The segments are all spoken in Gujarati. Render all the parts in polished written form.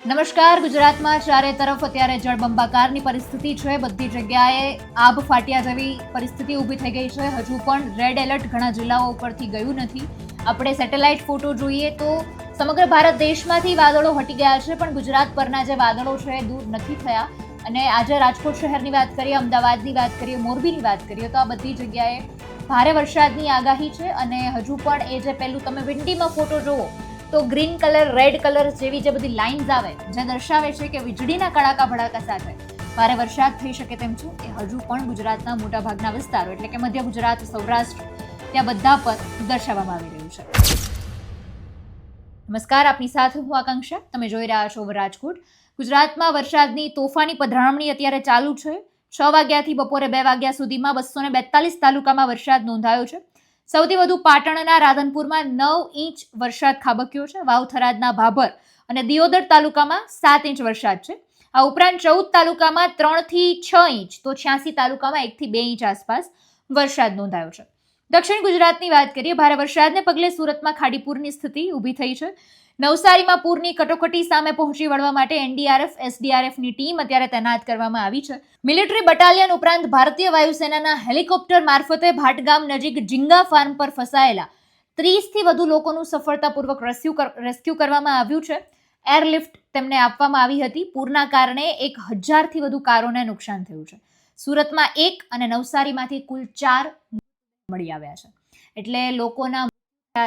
નમસ્કાર. ગુજરાતમાં ચારે તરફ અત્યારે જળબંબાકારની પરિસ્થિતિ છે. બધી જગ્યાએ આબ ફાટ્યા જેવી પરિસ્થિતિ ઊભી થઈ ગઈ છે. હજુ પણ રેડ એલર્ટ ઘણા જિલ્લાઓ ઉપરથી ગયું નથી. આપણે સેટેલાઇટ ફોટો જોઈએ તો સમગ્ર ભારત દેશમાંથી વાદળો હટી ગયા છે, પણ ગુજરાત પરના જે વાદળો છે એ દૂર નથી થયા. અને આજે રાજકોટ શહેરની વાત કરીએ, અમદાવાદની વાત કરીએ, મોરબીની વાત કરીએ તો આ બધી જગ્યાએ ભારે વરસાદની આગાહી છે. અને હજુ પણ એ જે પહેલું તમે વિંડીમાં ફોટો જુઓ તો ગ્રીન કલર, રેડ કલર જેવી જે બધી લાઇન્સ આવે જે દર્શાવે છે કે વીજળીના કડાકા ભડાકા સાથે ભારે વરસાદ થઈ શકે તેમ છે, એ હજુ પણ ગુજરાતના મોટાભાગના વિસ્તારો એટલે કે મધ્ય ગુજરાત, સૌરાષ્ટ્ર ત્યાં બધા પર દર્શાવવામાં આવી રહ્યું છે. નમસ્કાર, આપની સાથે હું આકાંક્ષા. તમે જોઈ રહ્યા છો રાજકોટ. ગુજરાતમાં વરસાદની તોફાની પધરામણી અત્યારે ચાલુ છે. 6 વાગ્યાથી બપોરે 2 વાગ્યા સુધીમાં 242 તાલુકામાં વરસાદ નોંધાયો છે. સૌથી વધુ પાટણના રાધનપુરમાં 9 ઇંચ વરસાદ ખાબક્યો છે. વાવ-થરાદના ભાભર અને દિયોદર તાલુકામાં 7 ઇંચ વરસાદ છે. આ ઉપરાંત 14 તાલુકામાં 3 થી 6 ઇંચ તો 86 તાલુકામાં 1 થી 2 ઇંચ આસપાસ વરસાદ નોંધાયો છે. દક્ષિણ ગુજરાતની વાત કરીએ, ભારે વરસાદને પગલે સુરતમાં ખાડીપુરની સ્થિતિ ઊભી થઈ છે. નવસારીમાં પૂરની કટોકટી સામે પહોંચી વળવા માટે એનડીઆરએફ, એસડીઆરએફની ટીમ અત્યારે તૈનાત કરવામાં આવી છે. મિલિટરી બટાલિયન ઉપરાંત ભારતીય વાયુસેનાના હેલિકોપ્ટર મારફતે ભાટગામ નજીક ઝીંગા ફાર્મ પર ફસાયેલા 30થી વધુ લોકોનું સફળતાપૂર્વક રેસ્ક્યુ કરવામાં આવ્યું છે. એરલિફ્ટ તેમને આપવામાં આવી હતી. પૂરના કારણે 1000થી વધુ કારોને નુકસાન થયું છે. સુરતમાં 1 અને નવસારીમાંથી કુલ 4 મળી આવ્યા છે. એટલે લોકોના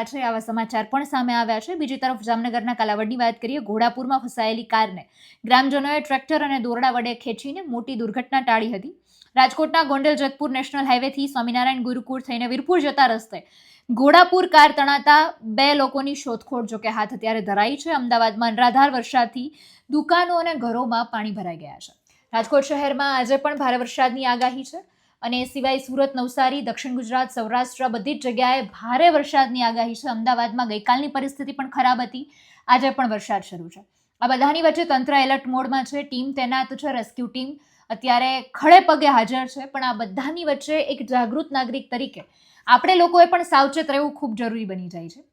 છે આવા સમાચાર પણ સામે આવ્યા છે. બીજી તરફ જામનગરના કાલાવડની વાત કરીએ, ઘોડાપુરમાં ફસાયેલી કારને ગ્રામજનોએ ટ્રેક્ટર અને દોરડા વડે ખેંચીને મોટી દુર્ઘટના ટાળી હતી. રાજકોટના ગોંડલ જેતપુર નેશનલ હાઈવેથી સ્વામિનારાયણ ગુરુકુળ થઈને વીરપુર જતા રસ્તે ઘોડાપુર કાર તણાતા 2 લોકોની શોધખોળ જોકે હાથ અત્યારે ધરાઈ છે. અમદાવાદમાં અનરાધાર વરસાદથી દુકાનો અને ઘરોમાં પાણી ભરાઈ ગયા છે. રાજકોટ શહેરમાં આજે પણ ભારે વરસાદની આગાહી છે. અને એ સિવાય સુરત, નવસારી, દક્ષિણ ગુજરાત, સૌરાષ્ટ્ર બધી જ જગ્યાએ ભારે વરસાદની આગાહી છે. અમદાવાદમાં ગઈકાલની પરિસ્થિતિ પણ ખરાબ હતી. આજે પણ વરસાદ શરૂ છે. આ બધાની વચ્ચે તંત્ર એલર્ટ મોડમાં છે. ટીમ તૈનાત છે. રેસ્ક્યુ ટીમ અત્યારે ખડે પગે હાજર છે. પણ આ બધાની વચ્ચે એક જાગૃત નાગરિક તરીકે આપણે લોકોએ પણ સાવચેત રહેવું ખૂબ જરૂરી બની જાય છે.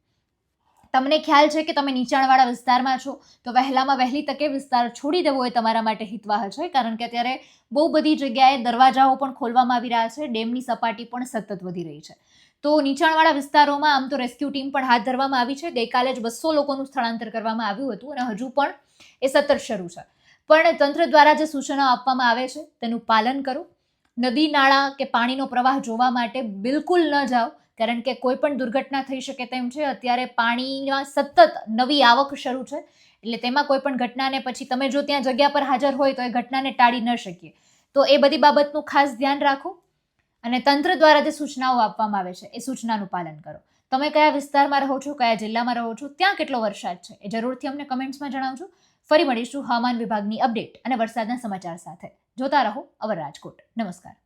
તમને ખ્યાલ છે કે તમે નીચાણવાળા વિસ્તારમાં છો તો વહેલામાં વહેલી તકે વિસ્તાર છોડી દેવો એ તમારા માટે હિતવાહ છે. કારણ કે અત્યારે બહુ બધી જગ્યાએ દરવાજાઓ પણ ખોલવામાં આવી રહ્યા છે. ડેમની સપાટી પણ સતત વધી રહી છે. તો નીચાણવાળા વિસ્તારોમાં આમ તો રેસ્ક્યુ ટીમ પણ હાથ ધરવામાં આવી છે. ગઈકાલે જ 200 લોકોનું સ્થળાંતર કરવામાં આવ્યું હતું અને હજુ પણ એ સતત શરૂ છે. પણ તંત્ર દ્વારા જે સૂચનો આપવામાં આવે છે તેનું પાલન કરો. નદી, નાળા કે પાણીનો પ્રવાહ જોવા માટે બિલકુલ ન જાઓ, કારણ કે કોઈ પણ દુર્ઘટના થઈ શકે તેમ છે. અત્યારે પાણીમાં સતત નવી આવક શરૂ છે, એટલે તેમાં કોઈ પણ ઘટનાને પછી તમે જો ત્યાં જગ્યા પર હાજર હોય તો એ ઘટનાને ટાળી ન શકીએ. તો એ બધી બાબતનું ખાસ ધ્યાન રાખો અને તંત્ર દ્વારા જે સૂચનાઓ આપવામાં આવે છે એ સૂચનાનું પાલન કરો. તમે કયા વિસ્તારમાં રહો છો, કયા જિલ્લામાં રહો છો, ત્યાં કેટલો વરસાદ છે એ જરૂરથી અમને કમેન્ટ્સમાં જણાવજો. ફરી મળીશું હવામાન વિભાગની અપડેટ અને વરસાદના સમાચાર સાથે. જોતા રહો અવર રાજકોટ. નમસ્કાર.